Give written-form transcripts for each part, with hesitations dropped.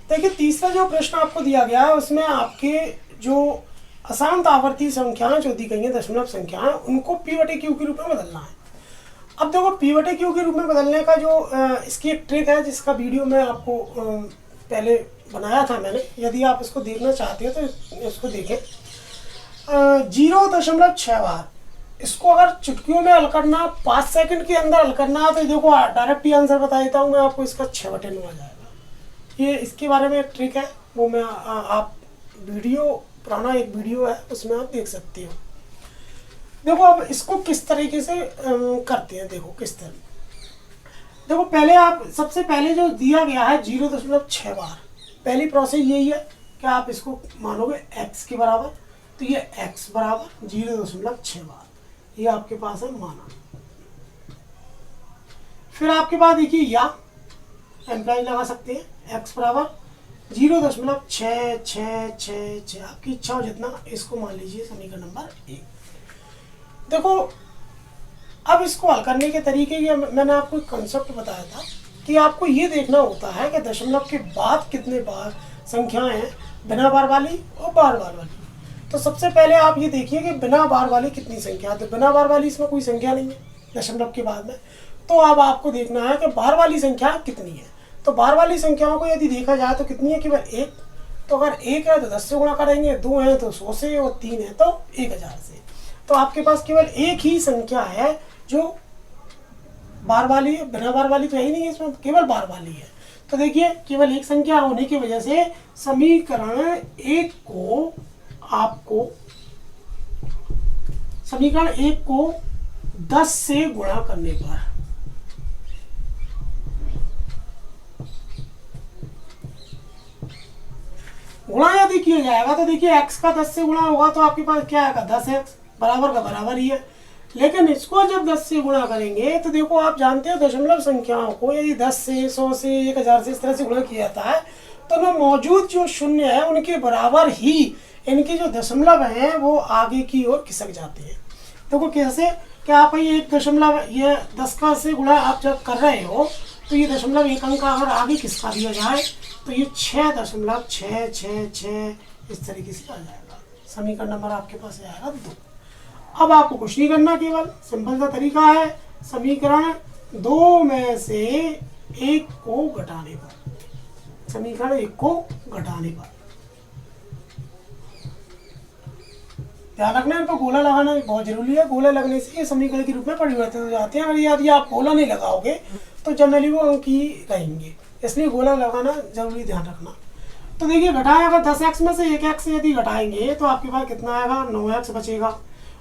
देखिए तीसरा जो प्रश्न आपको दिया गया है उसमें आपके जो अशांत आवर्ती संख्याएं जो दी गई हैं दशमलव संख्याएं उनको p/q के रूप में बदलना है। अब देखो p/q के रूप में बदलने का जो इसकी एक ट्रिक है जिसका वीडियो मैं आपको पहले बनाया था मैंने, यदि आप इसको देखना चाहते हो तो इसको देखें। 0.6 बार इसको अगर चुटकियों में हल करना 5 सेकंड के अंदर हल करना है तो देखो डायरेक्ट ही आंसर बता देता हूँ मैं आपको, इसका 6/9 आ जाएगा। ये इसके बारे में एक ट्रिक है, वो मैं आप वीडियो पुराना एक वीडियो है उसमें आप देख सकते हो। देखो अब इसको किस तरीके से करते हैं, देखो किस तरह। देखो पहले आप सबसे पहले जो दिया गया है 0.6 बार, पहली प्रोसेस यही है कि आप इसको मानोगे x के बराबर, तो ये x बराबर 0.6 बार ये आपके पास है माना। फिर आपके पास देखिए या एम्प्लाई लगा सकते हैं x बराबर 0.66666 आपकी इच्छा हो जितना, इसको मान लीजिए समीकरण नंबर 1। देखो अब इसको हल करने के तरीके ये मैंने आपको एक कंसेप्ट बताया था कि आपको ये देखना होता है कि दशमलव के बाद कितने बार संख्याएं हैं बिना बार वाली और बार वाली। तो सबसे पहले आप ये देखिए कि बिना बार वाली कितनी संख्या है, तो बिना बार वाली इसमें कोई संख्या नहीं है दशमलव के बाद में। तो अब आपको देखना है कि बार वाली संख्या कितनी है। तो बार वाली संख्याओं को यदि देखा जाए तो कितनी है, केवल 1। तो अगर 1 है तो 10 से गुणा करेंगे, 2 है तो 100 से, और 3 है तो 1000 से। तो आपके पास केवल एक ही संख्या है जो बार वाली है, बिना बार वाली तो है ही नहीं है इसमें, केवल बार वाली है। तो देखिए केवल एक संख्या होने की वजह से समीकरण 1 को आपको समीकरण 1 को 10 से गुणा करने पर गुणा यदि किया जाएगा तो देखिए x का 10 से गुणा होगा तो आपके पास क्या आएगा 10x बराबर का बराबर ही है। लेकिन इसको जब 10 से गुणा करेंगे तो देखो आप जानते हो दशमलव संख्याओं को यदि 10 से 100 से 1000 से इस तरह से गुणा किया जाता है तो ना मौजूद जो शून्य है उनके बराबर ही इनके जो दशमलव हैं वो आगे की ओर खिसक जाते हैं। देखो कैसे कि आप ये एक दशमलव ये 10 का से गुणा आप जब कर रहे हो तो ये दशमलव एक अंक का अगर आगे खिसका दिया जाए तो ये 6.666 इस तरीके से आ जाएगा। समीकरण नंबर आपके पास आएगा 2। अब आपको कुछ नहीं करना, केवल सिंपल सा तरीका है समीकरण 2 में से 1 को घटाने पर, समीकरण 1 को घटाने पर ध्यान रखना है, इनको गोला लगाना बहुत जरूरी है। गोला लगने से ये समीकरण के रूप में परिवर्तित हो जाते हैं। अगर यदि आप गोला नहीं लगाओगे तो जनरली वो अंक ही रहेंगे, इसलिए गोला लगाना जरूरी, ध्यान रखना। तो देखिए घटाएगा 10x में से 1x यदि घटाएंगे तो आपके पास कितना आएगा 9x बचेगा।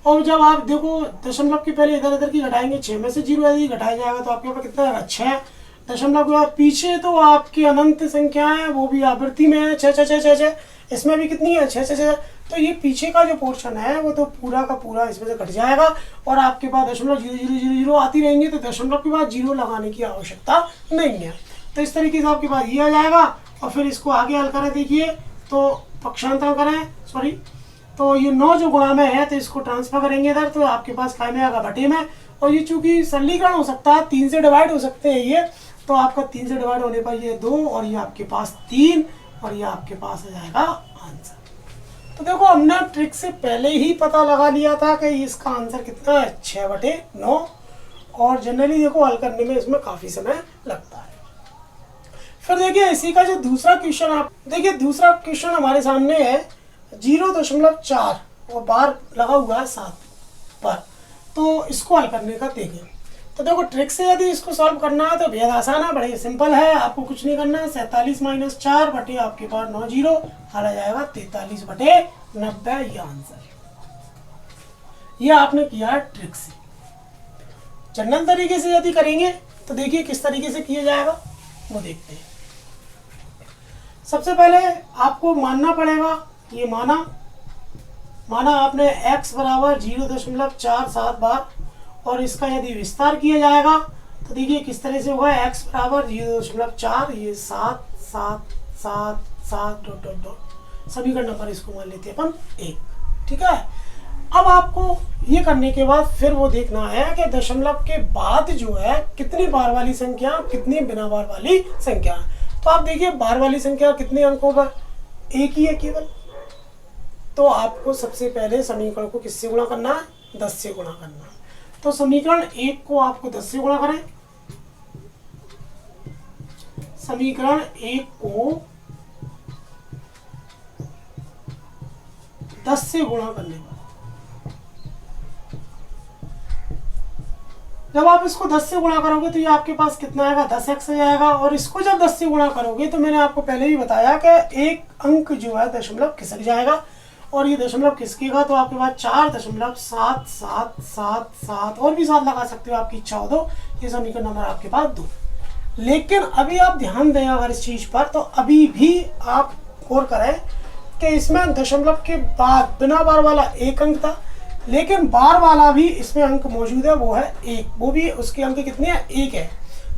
और जब आप देखो दशमलव के पहले इधर इधर की घटाएंगे 6 में से 0 यदि घटाया जाएगा तो आपके पास कितना आएगा 6। दशमलव के बाद पीछे तो आपकी अनंत संख्या है वो भी आवृत्ति में है 6, इसमें भी कितनी है 6। तो ये पीछे का जो पोर्शन है वो तो पूरा का पूरा इसमें से घट जाएगा और आपके पास दशमलव 0 आती रहेंगी, तो दशमलव के बाद 0 लगाने की आवश्यकता नहीं है। तो इस तरीके से आपके पास ये आ जाएगा। और फिर इसको आगे हल करें, देखिए तो पक्षांतर करें, सॉरी, तो ये 9 जो गुणा में है तो इसको ट्रांसफर करेंगे इधर, तो आपके पास काय में आएगा बटे में। और ये चूंकि सरलीकरण हो सकता है 3 से डिवाइड हो सकते हैं ये, तो आपका 3 से डिवाइड होने पर ये 2 और ये आपके पास 3 और ये आपके पास आ जाएगा आंसर। तो देखो हमने ट्रिक से पहले ही पता लगा लिया था कि इसका आंसर कितना है 6/9। और जनरली देखो हल करने में इसमें काफी समय लगता है। फिर देखिए इसी का जो दूसरा क्वेश्चन, आप देखिए दूसरा क्वेश्चन हमारे सामने है 0.4 और बार लगा हुआ है 7 पर। तो इसको हल करने का देखें तो देखो ट्रिक से यदि इसको सॉल्व करना है तो बेहद आसान है, बड़े सिंपल है, आपको कुछ नहीं करना है। 47 - 4 बटे आपके पास 9 0 हल आ जाएगा 43/90 ये आंसर। ये आपने किया है ट्रिक से। जनरल तरीके से यदि करेंगे तो देखिए किस तरीके से किया जाएगा वो देखते हैं। सबसे पहले आपको मानना पड़ेगा, ये माना आपने x बराबर 0.47 बार और इसका यदि विस्तार किया जाएगा तो देखिए किस तरह से होगा। x बराबर 0.4 ये 7 7 7 7 ... समीकरण नंबर इसको मान लेते हैं अपन 1, ठीक है। अब आपको ये करने के बाद फिर वो देखना है कि दशमलव के बाद जो है कितनी बार वाली संख्या कितनी बिना बार वाली संख्या। तो आप देखिए बार वाली संख्या कितने अंकों पर, एक ही है केवल। तो आपको सबसे पहले समीकरण को किससे गुणा करना है, 10 से गुणा करना है। तो समीकरण 1 को आपको 10 से गुणा करें, समीकरण 1 को 10 से गुणा करने पर, जब आप इसको 10 से गुणा करोगे तो ये आपके पास कितना आएगा, 10x आ जाएगा। और इसको जब 10 से गुणा करोगे तो मैंने आपको पहले ही बताया कि एक अंक जो है दशमलव खिसक जाएगा, और ये दशमलव खिसकेगा तो आपके पास 4.7777 और भी 7 लगा सकते हो, आपकी इच्छा हो तो। ये समीकरण नंबर आपके पास 2। लेकिन अभी आप ध्यान दें अगर इस चीज पर, तो अभी भी आप गौर करें कि इसमें दशमलव के बाद बिना बार वाला एक अंक था, लेकिन बार वाला भी इसमें अंक मौजूद है, वो है 1। वो भी उसके अंक कितने हैं, 1 है।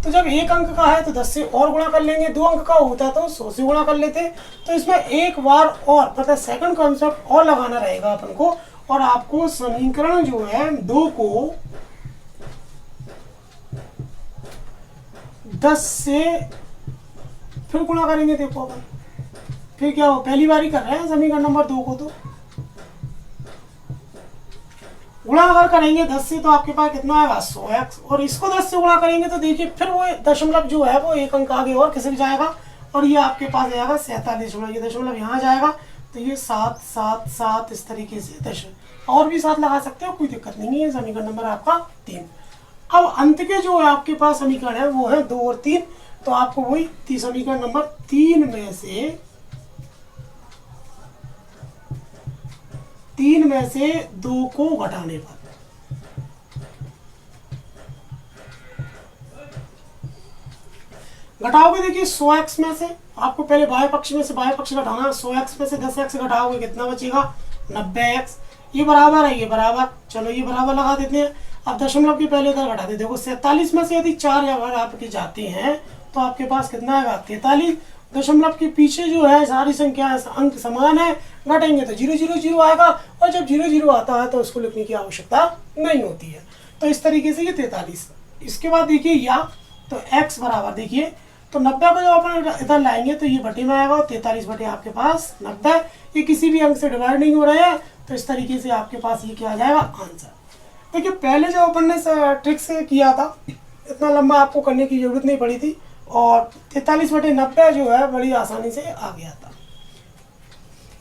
तो जब 1 अंक का है तो 10 से और गुणा कर लेंगे, 2 अंक का होता तो 100 से गुणा कर लेते। तो इसमें एक बार और मतलब सेकंड कॉन्सेप्ट और लगाना रहेगा अपन को, और आपको समीकरण जो है 2 को 10 से फिर गुणा करेंगे। देखो अपन फिर क्या हो, पहली बार ही कर रहे हैं समीकरण नंबर 2 को, तो गुणा अगर करेंगे 10 से तो आपके पास कितना आएगा, 100x। और इसको 10 से गुणा करेंगे तो देखिए फिर वो दशमलव जो है वो एक अंक आगे और खिसक जाएगा, और ये आपके पास जाएगा 47, ये दशमलव यहाँ जाएगा तो ये 777 इस तरीके से दशमलव और भी 7 लगा सकते हो, कोई दिक्कत नहीं है। समीकरण नंबर आपका 3। अब अंत के जो है आपके पास समीकरण है वो है 2 और 3। तो आपको वही समीकरण नंबर 3 में से 2 को घटाने पर, घटाओगे देखिए 100x में से, आपको पहले बाह्य पक्ष में से बाह्य पक्ष घटाना। 100x में से 10x घटाओगे कितना बचेगा, 90x। ये बराबर है, ये बराबर, चलो ये बराबर लगा देते हैं। अब दशमलव की पहले इधर घटा देते, देखो 47 में से यदि 4 अगर आपके जाते हैं तो आपके पास कितना आएगा, 43। दशमलव के पीछे जो है सारी संख्या अंक समान है, घटेंगे तो 000 आएगा, और जब 0 आता है तो उसको लिखने की आवश्यकता नहीं होती है। तो इस तरीके से ये 43। इसके बाद देखिए या तो x बराबर, देखिए तो 90 को जब अपन इधर लाएंगे तो ये बटे में आएगा, 43 बटे आपके पास 90। ये किसी भी अंक से डिवाइड नहीं हो रहे हैं, तो इस तरीके से आपके पास ये क्या आ जाएगा, आंसर। देखिए पहले जो अपन ने ट्रिक से किया था, इतना लंबा आपको करने की जरूरत नहीं पड़ी थी, और 43 बटे 90 जो है बड़ी आसानी से आ गया था।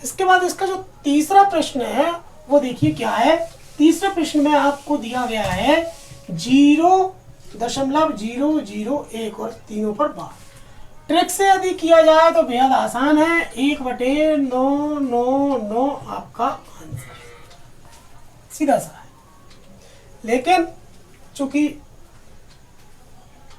इसके बाद इसका जो तीसरा प्रश्न है वो देखिए क्या है। तीसरे प्रश्न में आपको दिया गया है 0.001 और तीनों पर बार। ट्रिक से यदि किया जाए तो बेहद आसान है, 1/999 आपका आंसर, सीधा सा है। लेकिन चूंकि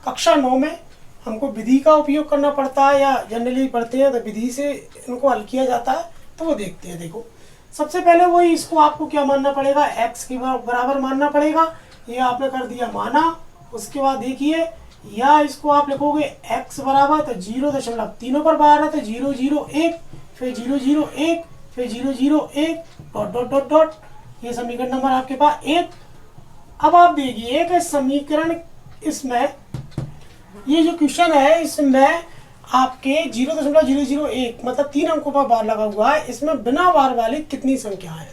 कक्षा 9 में हमको विधि का उपयोग करना पड़ता है, या जनरली पढ़ते हैं तो विधि से इनको हल किया जाता है, तो वो देखते हैं। देखो सबसे पहले वही इसको आपको क्या मानना पड़ेगा, x के बराबर मानना पड़ेगा। ये आपने कर दिया माना। उसके बाद देखिए या इसको आप लिखोगे x बराबर, तो 0 तीनों पर बाहर है तो 001, फिर 001, फिर 001 डॉट डॉट डॉट डॉट। ये समीकरण नंबर आपके पास 1। अब आप देखिए कि समीकरण इसमें ये जो क्वेश्चन है इसमें आपके 0.001 मतलब 3 अंकों पर बार लगा हुआ है। इसमें बिना बार वाली कितनी संख्या है,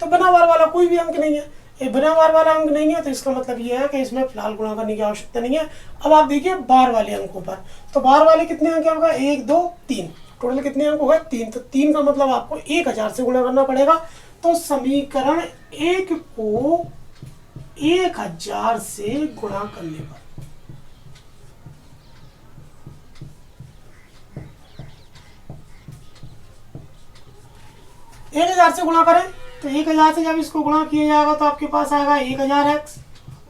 तो बिना बार वाला कोई भी अंक नहीं है। ये बिना बार वाला अंक नहीं है तो इसका मतलब ये है कि इसमें फिलहाल गुणा करने की आवश्यकता नहीं है। अब आप देखिए बार वाले अंकों पर, तो बार वाले कितने अंक होगा, 1 2 3, टोटल कितने अंक होगा 3। तो 3 का मतलब आपको 1000 से गुणा करना पड़ेगा। तो समीकरण 1 को 1000 से गुणा करने पर 1000 से गुणा करें तो 1000 से जब इसको गुणा किया जाएगा तो आपके पास आएगा 1000x।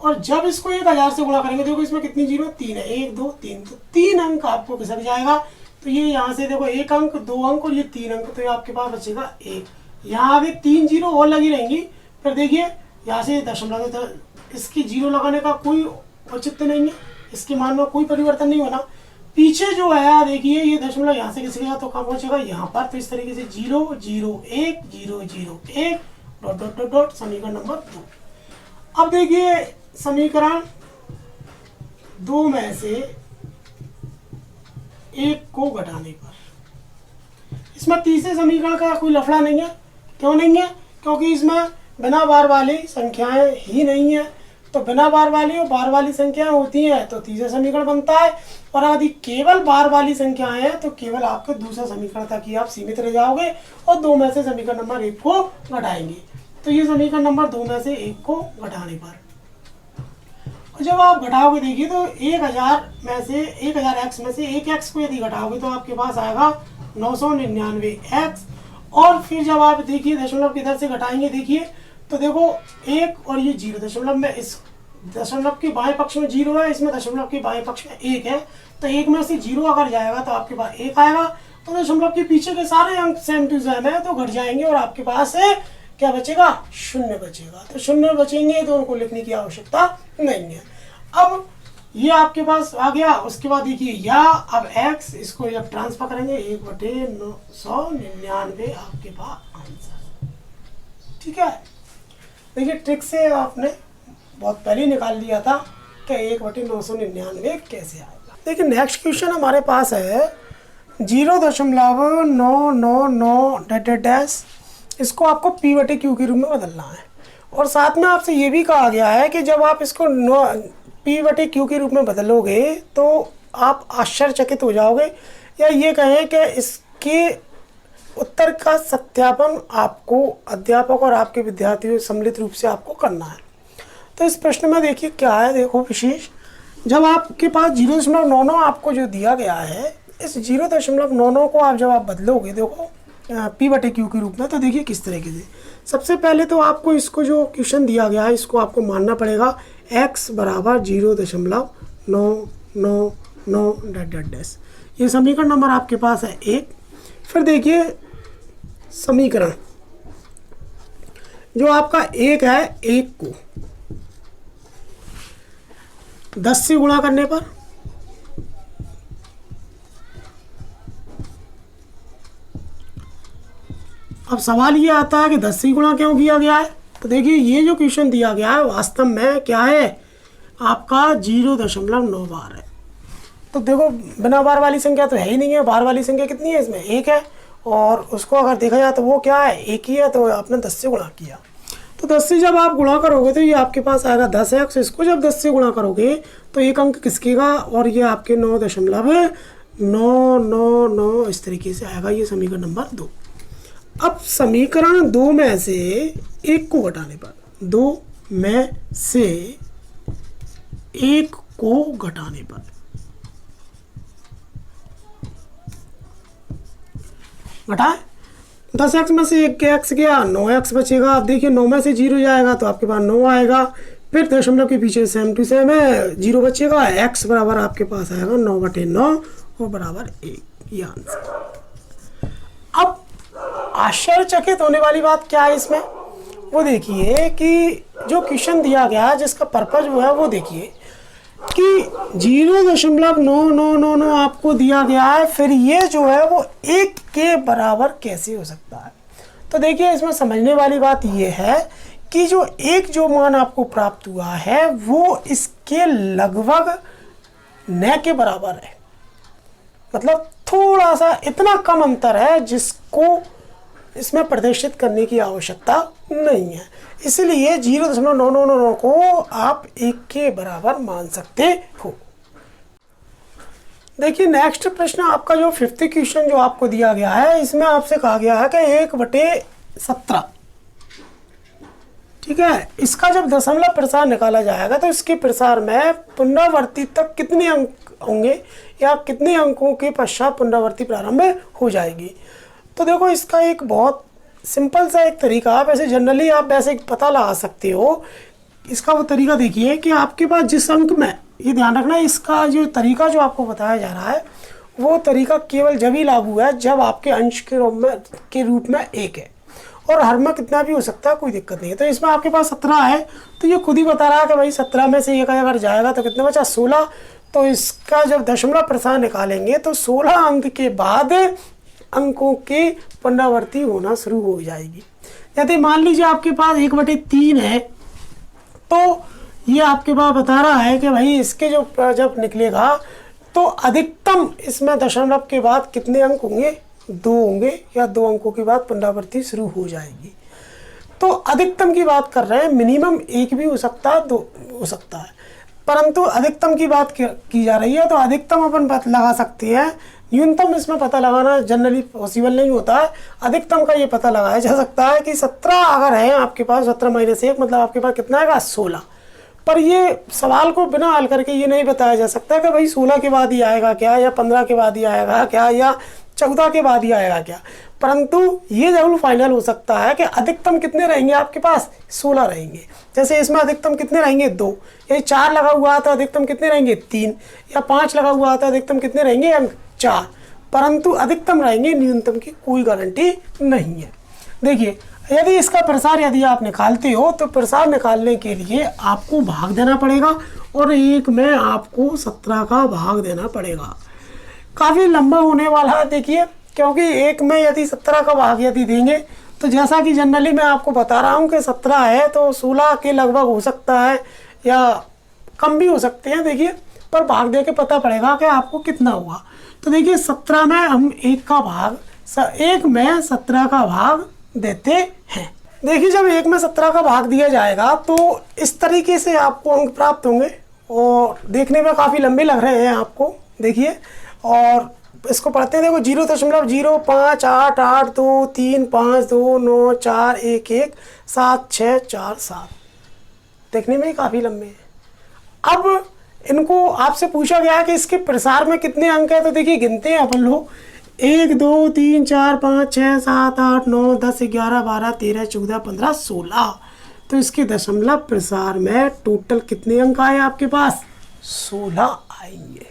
और जब इसको 1000 से गुणा करेंगे, देखो इसमें कितनी जीरो, 3 है, 1 2 3, तो 3 अंक आपको खिसक जाएगा। तो ये यहाँ से देखो 1 अंक 2 अंक और ये 3 अंक, तो ये आपके पास बचेगा 1। यहाँ आगे 3 जीरो और लगी रहेंगी। फिर देखिए यहाँ से दशमलव, तो इसकी जीरो लगाने का कोई औचित्य नहीं है, इसके मान में कोई परिवर्तन नहीं होना। पीछे जो है देखिए ये दशमलव यहाँ से खिसकेगा तो कहाँ पहुंचेगा, यहाँ पर। तो इस तरीके से 0 0 1 0 0 1 डॉट डॉट डॉट डॉट, समीकरण नंबर 2। अब देखिए समीकरण 2 में से 1 को घटाने पर। इसमें तीसरे समीकरण का कोई लफड़ा नहीं है। क्यों नहीं है? क्योंकि इसमें बिना बार वाली संख्याएं ही नहीं है। तो बिना बार वाली और बार वाली संख्याएं होती हैं तो तीसरा समीकरण बनता है, और यदि केवल बार वाली संख्याएं हैं तो केवल आपके दूसरा समीकरण तक ही आप सीमित रह जाओगे और 2 में से समीकरण नंबर 1 को घटाएंगे। तो ये समीकरण नंबर 2 में से 1 को घटाने पर, और जब आप घटाओगे देखिए तो 1000 में से 1000x में से 1x को यदि घटाओगे तो आपके पास आएगा 999x। और फिर जब आप देखिए दशमलव किधर से घटाएंगे, देखिए तो देखो 1 और ये 0, दशमलव में इस दशमलव के बाएं पक्ष में 0 है, इसमें दशमलव के बाएं पक्ष में 1 है। तो 1 में से 0 अगर जाएगा तो आपके पास 1 आएगा। तो दशमलव के पीछे के सारे अंक सेम टू सेम है तो घट जाएंगे और आपके पास क्या बचेगा? 0 बचेगा। तो 0 बचेंगे तो उनको लिखने की आवश्यकता नहीं है। अब ये आपके पास आ गया। उसके बाद देखिए या अब x इसको जब ट्रांसफर करेंगे 1/999 आपके पास आंसर। ठीक है, देखिए ट्रिक से आपने बहुत पहले निकाल लिया था कि 1/999 कैसे आएगा। देखिए नेक्स्ट क्वेश्चन हमारे पास है 0.999 इसको आपको p/q के रूप में बदलना है। और साथ में आपसे ये भी कहा गया है कि जब आप इसको p/q के रूप में बदलोगे तो आप आश्चर्यचकित हो जाओगे, या ये कहें कि इसके उत्तर का सत्यापन आपको अध्यापक और आपके विद्यार्थियों सम्मिलित रूप से आपको करना है। तो इस प्रश्न में देखिए क्या है, देखो विशेष, जब आपके पास 0.99 आपको जो दिया गया है, इस 0.99 को आप जब आप बदलोगे देखो p/q के रूप में, तो देखिए किस तरीके से। सबसे पहले तो आपको इसको जो क्वेश्चन दिया गया है इसको आपको मानना पड़ेगा x बराबर 0.999 ये समीकरण नंबर आपके पास है 1। फिर देखिए समीकरण जो आपका 1 है, 1 को 10 से गुणा करने पर अब सवाल ये आता है कि 10 से गुणा क्यों किया गया है। तो देखिए ये जो क्वेश्चन दिया गया है वास्तव में क्या है, आपका 0.9 बार है। तो देखो बिना बार वाली संख्या तो है ही नहीं है, बार वाली संख्या कितनी है इसमें 1 है, और उसको अगर देखा जाए तो वो क्या है 1 ही है, तो आपने 10 से गुणा किया। तो 10 से जब आप गुणा करोगे तो ये आपके पास आएगा 10x। इसको जब 10 से गुणा करोगे तो एक अंक किसकेगा, और ये आपके 9.999 इस तरीके से आएगा। ये समीकरण नंबर 2। अब समीकरण 2 में से 1 को घटाने पर, 2 में से 1 को घटाने पर घटाए 10x में से 1x गया, 9x बचेगा। अब देखिए 9 में से 0 जाएगा तो आपके पास 9 आएगा। फिर दशमलव के पीछे सेम टू सेम है, 0 बचेगा। x बराबर आपके पास आएगा 9/9 और बराबर 1। ये आंसर। अब आश्चर्यचकित होने वाली बात क्या है इसमें, वो देखिए कि जो क्वेश्चन दिया गया है जिसका पर्पज वो है, वो देखिए कि 0.999 आपको दिया गया है, फिर ये जो है वो 1 के बराबर कैसे हो सकता है। तो देखिए इसमें समझने वाली बात ये है कि जो 1 जो मान आपको प्राप्त हुआ है वो इसके लगभग न के बराबर है, मतलब थोड़ा सा इतना कम अंतर है जिसको इसमें प्रदर्शित करने की आवश्यकता नहीं है। इसलिए 0.999 को आप 1 के बराबर मान सकते हो। देखिए नेक्स्ट प्रश्न आपका जो 5th क्वेश्चन जो आपको दिया गया है, इसमें आपसे कहा गया है कि 1/17, ठीक है, इसका जब दशमलव प्रसार निकाला जाएगा तो इसके प्रसार में पुनरावृत्ति तक कितने अंक होंगे या कितने अंकों के पश्चात पुनरावृत्ति प्रारंभ हो जाएगी। तो देखो इसका एक बहुत सिंपल सा एक तरीका, आप ऐसे जनरली आप वैसे पता लगा सकते हो। इसका वो तरीका देखिए कि आपके पास जिस अंक में, ये ध्यान रखना, इसका जो तरीका जो आपको बताया जा रहा है वो तरीका केवल जब ही लागू है जब आपके अंश के रूप में 1 है, और हर में कितना भी हो सकता है, कोई दिक्कत नहीं है। तो इसमें आपके पास 17 है, तो ये खुद ही बता रहा है कि भाई 17 में से 1 अगर जाएगा तो कितना बचा 16। तो इसका जब दशमलव प्रसार निकालेंगे तो 16 अंक के बाद अंकों के पुनरावृत्ति होना शुरू हो जाएगी। यदि मान लीजिए आपके पास 1/3 है तो ये आपके पास बता रहा है कि भाई इसके जो जब निकलेगा तो अधिकतम इसमें दशमलव के बाद कितने अंक होंगे? 2 होंगे, या 2 अंकों के बाद पुनरावृत्ति शुरू हो जाएगी। तो अधिकतम की बात कर रहे हैं, मिनिमम 1 भी हो सकता है, 2 हो सकता है, परंतु अधिकतम की बात की जा रही है। तो अधिकतम अपन लगा सकते हैं, न्यूनतम इसमें पता लगाना जनरली पॉसिबल नहीं होता है। अधिकतम का ये पता लगाया जा सकता है कि 17 अगर है आपके पास, 17 माइनस 1 मतलब आपके पास कितना आएगा? 16। पर ये सवाल को बिना हल करके ये नहीं बताया जा सकता कि भाई 16 के बाद ही आएगा क्या, या 15 के बाद ही आएगा क्या, या 14 के बाद ही आएगा क्या। परंतु ये जरूर फाइनल हो सकता है कि अधिकतम कितने रहेंगे आपके पास? 16 रहेंगे। जैसे इसमें अधिकतम कितने रहेंगे? 2। यदि 4 लगा हुआ तो अधिकतम कितने रहेंगे? 3। या 5 लगा हुआ तो अधिकतम कितने रहेंगे अंक? 4। परंतु अधिकतम रहेंगे, न्यूनतम की कोई गारंटी नहीं है। देखिए, यदि इसका प्रसार यदि आप निकालते हो तो प्रसार निकालने के लिए आपको भाग देना पड़ेगा, और 1 में आपको 17 का भाग देना पड़ेगा। काफ़ी लंबा होने वाला है देखिए, क्योंकि 1 में यदि 17 का भाग यदि देंगे तो जैसा कि जनरली मैं आपको बता रहा हूँ कि 17 है तो 16 के लगभग हो सकता है, या कम भी हो सकते हैं। देखिए, पर भाग दे के पता पड़ेगा कि आपको कितना हुआ। तो देखिए, 17 में हम 1 का भाग 1 में 17 का भाग देते हैं। देखिए, जब 1 में 17 का भाग दिया जाएगा तो इस तरीके से आपको अंक प्राप्त होंगे, और देखने में काफ़ी लंबे लग रहे हैं आपको। देखिए, और इसको पढ़ते हैं, देखो 0.0538525294117 देखने में ही काफ़ी लंबे हैं। अब इनको आपसे पूछा गया है कि इसके प्रसार में कितने अंक हैं, तो देखिए गिनते हैं अपन लोग। 1 2 3 4 5 6 7 8 9 10 11 12 13 14 15 16। तो इसके दशमलव प्रसार में टोटल कितने अंक आए आपके पास? 16 आएंगे।